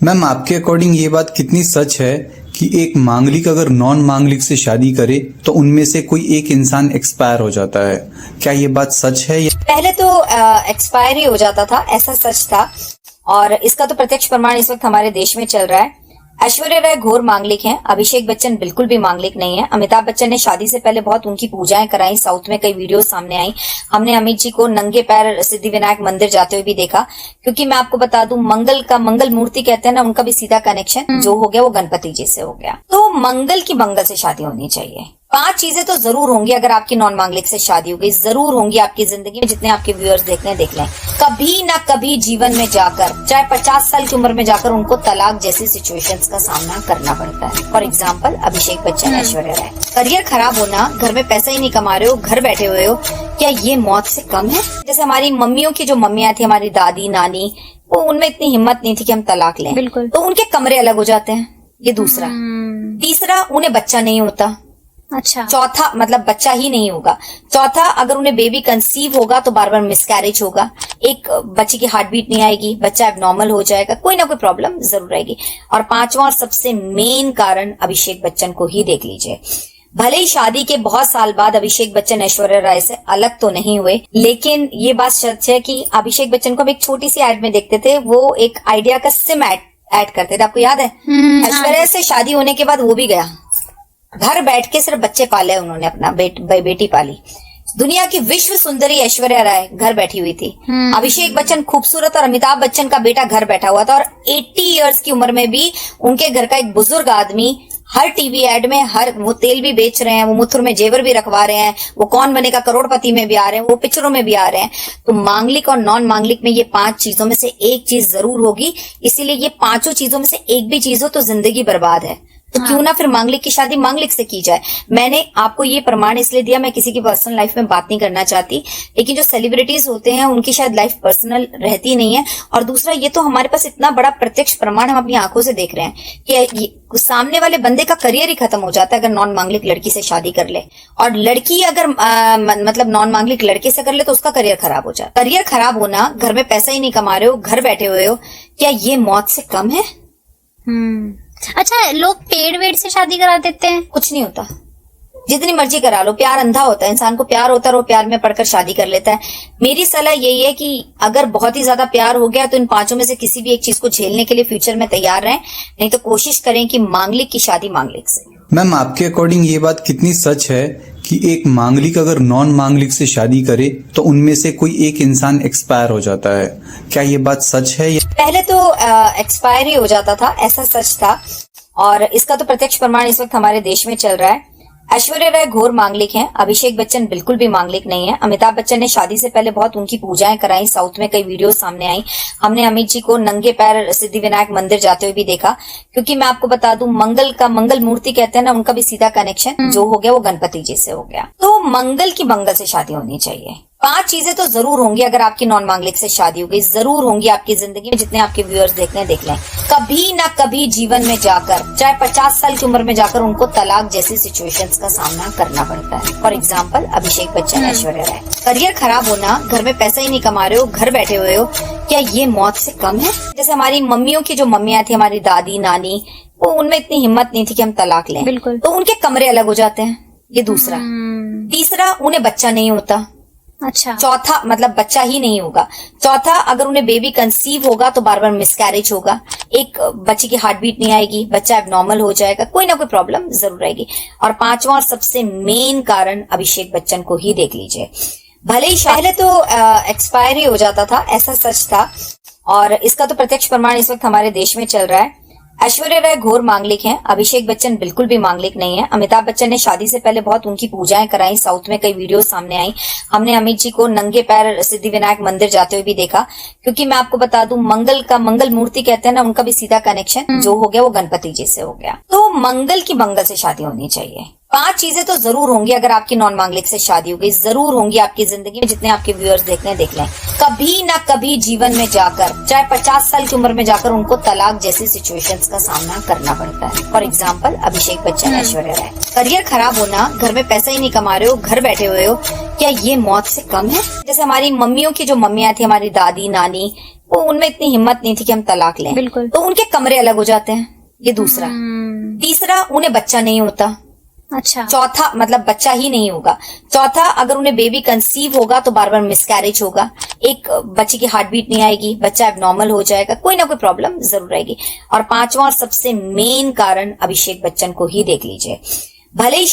Ma'am, आपके according ये बात कितनी सच है कि एक मांगलिक अगर नॉन मांगलिक से शादी करे तो उनमें से कोई एक इंसान एक्सपायर हो जाता है? क्या ये बात सच है? पहले तो एक्सपायर ही हो जाता था, ऐसा सच था। और इसका तो प्रत्यक्ष प्रमाण इस वक्त हमारे देश में चल रहा है। ऐश्वर्या राय घोर मांगलिक हैं, अभिषेक बच्चन बिल्कुल भी मांगलिक नहीं है। अमिताभ बच्चन ने शादी से पहले बहुत उनकी पूजाएं कराई, साउथ में कई वीडियो सामने आई। हमने अमित जी को नंगे पैर सिद्धिविनायक मंदिर जाते हुए भी देखा, क्योंकि मैं आपको बता दूं, मंगल मूर्ति कहते हैं ना, उनका भी सीधा कनेक्शन जो हो गया वो गणपति जी से हो गया। तो मंगल की मंगल से शादी होनी चाहिए। 5 चीजें तो जरूर होंगी अगर आपकी नॉन मांगलिक से शादी हो गई, जरूर होंगी आपकी जिंदगी में। जितने आपके व्यूअर्स देख लें, कभी ना कभी जीवन में जाकर, चाहे 50 साल की उम्र में जाकर, उनको तलाक जैसी सिचुएशंस का सामना करना पड़ता है। For example Abhishek Bachchan, Aishwarya Rai. Career खराब होना, घर में पैसा ही नहीं कमा रहे हो, घर बैठे हुए हो, क्या ये मौत से कम है? जैसे हमारी मम्मियों की जो मम्मियां थी, हमारी दादी नानी, वो उनमें इतनी हिम्मत नहीं थी कि हम तलाक लें, बिल्कुल। तो उनके कमरे अलग हो जाते हैं। ये दूसरा। तीसरा, उन्हें बच्चा नहीं होता। अच्छा। चौथा, मतलब बच्चा ही नहीं होगा। चौथा, अगर उन्हें बेबी कंसीव होगा तो बार बार मिसकैरेज होगा, एक बच्चे की हार्ट बीट नहीं आएगी, बच्चा एबनॉर्मल हो जाएगा, कोई ना कोई प्रॉब्लम जरूर आएगी। और 5वां और सबसे मेन कारण अभिषेक बच्चन को ही देख लीजिए। भले ही शादी के बहुत साल बाद अभिषेक बच्चन ऐश्वर्या राय से अलग तो नहीं हुए, लेकिन ये बात सच है कि अभिषेक बच्चन को हम एक छोटी सी एड में देखते थे। वो एक आइडिया का सिम ऐड करते थे, आपको याद है? ऐश्वर्या से शादी होने के बाद वो भी गया, घर बैठ के सिर्फ बच्चे पाले उन्होंने, अपना बेटी पाली। दुनिया की विश्व सुंदरी ऐश्वर्या राय घर बैठी हुई थी। अभिषेक बच्चन खूबसूरत और अमिताभ बच्चन का बेटा घर बैठा हुआ था। और 80 इयर्स की उम्र में भी उनके घर का एक बुजुर्ग आदमी हर टीवी एड में, वो तेल भी बेच रहे हैं, वो मुथुर में जेवर भी रखवा रहे हैं, वो कौन बनेगा करोड़पति में भी आ रहे हैं, वो पिक्चरों में भी आ रहे हैं। तो मांगलिक और नॉन मांगलिक में ये 5 चीजों में से एक चीज जरूर होगी। इसीलिए ये 5 चीजों में से एक भी चीज हो तो जिंदगी बर्बाद है। तो क्यों ना फिर मांगलिक की शादी मांगलिक से की जाए। मैंने आपको ये प्रमाण इसलिए दिया, मैं किसी की पर्सनल लाइफ में बात नहीं करना चाहती, लेकिन जो सेलिब्रिटीज होते हैं उनकी शायद लाइफ पर्सनल रहती नहीं है। और दूसरा, ये तो हमारे पास इतना बड़ा प्रत्यक्ष प्रमाण हम अपनी आंखों से देख रहे हैं कि सामने वाले बंदे का करियर ही खत्म हो जाता है अगर नॉन मांगलिक लड़की से शादी कर ले, और लड़की अगर मतलब नॉन मांगलिक लड़के से कर ले तो उसका करियर खराब हो जाता है। करियर खराब होना, घर में पैसा ही नहीं कमा रहे हो, घर बैठे हुए हो, क्या ये मौत से कम है? अच्छा, लोग पेड़ वेड़ से शादी करा देते हैं? कुछ नहीं होता, जितनी मर्जी करा लो। प्यार अंधा होता है, इंसान को प्यार होता है और वो प्यार में पड़कर शादी कर लेता है। मेरी सलाह यही है कि अगर बहुत ही ज्यादा प्यार हो गया तो इन 5 में से किसी भी एक चीज को झेलने के लिए फ्यूचर में तैयार रहें, नहीं तो कोशिश करें कि मांगलिक की शादी मांगलिक से। मैम, आपके अकॉर्डिंग ये बात कितनी सच है कि एक मांगलिक अगर नॉन मांगलिक से शादी करे तो उनमें से कोई एक इंसान एक्सपायर हो जाता है? क्या ये बात सच है? पहले तो एक्सपायर ही हो जाता था, ऐसा सच था। और इसका तो प्रत्यक्ष प्रमाण इस वक्त हमारे देश में चल रहा है। ऐश्वर्या राय घोर मांगलिक हैं, अभिषेक बच्चन बिल्कुल भी मांगलिक नहीं है। अमिताभ बच्चन ने शादी से पहले बहुत उनकी पूजाएं कराई, साउथ में कई वीडियो सामने आई। हमने अमित जी को नंगे पैर सिद्धिविनायक मंदिर जाते हुए भी देखा, क्योंकि मैं आपको बता दूं, मंगल मूर्ति कहते हैं ना, उनका भी सीधा कनेक्शन जो हो गया वो गणपति जी से हो गया। तो मंगल की मंगल से शादी होनी चाहिए। 5 चीजें तो जरूर होंगी अगर आपकी नॉन मांगलिक से शादी हो गई, जरूर होंगी आपकी जिंदगी में। जितने आपके व्यूअर्स देख लें, कभी ना कभी जीवन में जाकर, चाहे 50 साल की उम्र में जाकर, उनको तलाक जैसी सिचुएशंस का सामना करना पड़ता है। For example Abhishek Bachchan, Aishwarya Rai. Career खराब होना, घर में पैसा ही नहीं कमा रहे हो, घर बैठे हुए हो, क्या ये मौत से कम है? जैसे हमारी मम्मियों की जो मम्मियां थी, हमारी दादी नानी, वो उनमें इतनी हिम्मत नहीं थी कि हम तलाक लें, बिल्कुल। तो उनके कमरे अलग हो जाते हैं। ये दूसरा। तीसरा, उन्हें बच्चा नहीं होता। अच्छा। चौथा, मतलब बच्चा ही नहीं होगा। चौथा, अगर उन्हें बेबी कंसीव होगा तो बार बार मिसकैरेज होगा, एक बच्चे की हार्ट बीट नहीं आएगी, बच्चा एबनॉर्मल हो जाएगा, कोई ना कोई प्रॉब्लम जरूर आएगी। और 5वां और सबसे मेन कारण अभिषेक बच्चन को ही देख लीजिए। भले ही पहले तो एक्सपायर ही हो जाता था, ऐसा सच था। और इसका तो प्रत्यक्ष प्रमाण इस वक्त हमारे देश में चल रहा है। ऐश्वर्या राय घोर मांगलिक हैं, अभिषेक बच्चन बिल्कुल भी मांगलिक नहीं है। अमिताभ बच्चन ने शादी से पहले बहुत उनकी पूजाएं कराई, साउथ में कई वीडियो सामने आई। हमने अमित जी को नंगे पैर सिद्धिविनायक मंदिर जाते हुए भी देखा, क्योंकि मैं आपको बता दूं, मंगल मूर्ति कहते हैं ना, उनका भी सीधा कनेक्शन जो हो गया वो गणपति जी से हो गया। तो मंगल की मंगल से शादी होनी चाहिए। 5 चीजें तो जरूर होंगी अगर आपकी नॉन मांगलिक से शादी हो गई, जरूर होंगी आपकी जिंदगी में। जितने आपके व्यूअर्स देख लें, कभी ना कभी जीवन में जाकर, चाहे 50 साल की उम्र में जाकर, उनको तलाक जैसी सिचुएशंस का सामना करना पड़ता है। For example Abhishek Bachchan, Aishwarya Rai. Career खराब होना, घर में पैसा ही नहीं कमा रहे हो, घर बैठे हुए हो, क्या ये मौत से कम है? जैसे हमारी मम्मियों की जो मम्मियां थी, हमारी दादी नानी, वो उनमें इतनी हिम्मत नहीं थी कि हम तलाक लें, बिल्कुल। तो उनके कमरे अलग हो जाते हैं, ये दूसरा। तीसरा, उन्हें बच्चा नहीं होता। अच्छा। चौथा, मतलब बच्चा ही नहीं होगा। चौथा, अगर उन्हें बेबी कंसीव होगा तो बार बार मिसकैरेज होगा, एक बच्चे की हार्ट बीट नहीं आएगी, बच्चा एबनॉर्मल हो जाएगा, कोई ना कोई प्रॉब्लम जरूर आएगी। और पांचवा और सबसे मेन कारण अभिषेक बच्चन को ही देख लीजिए, भले ही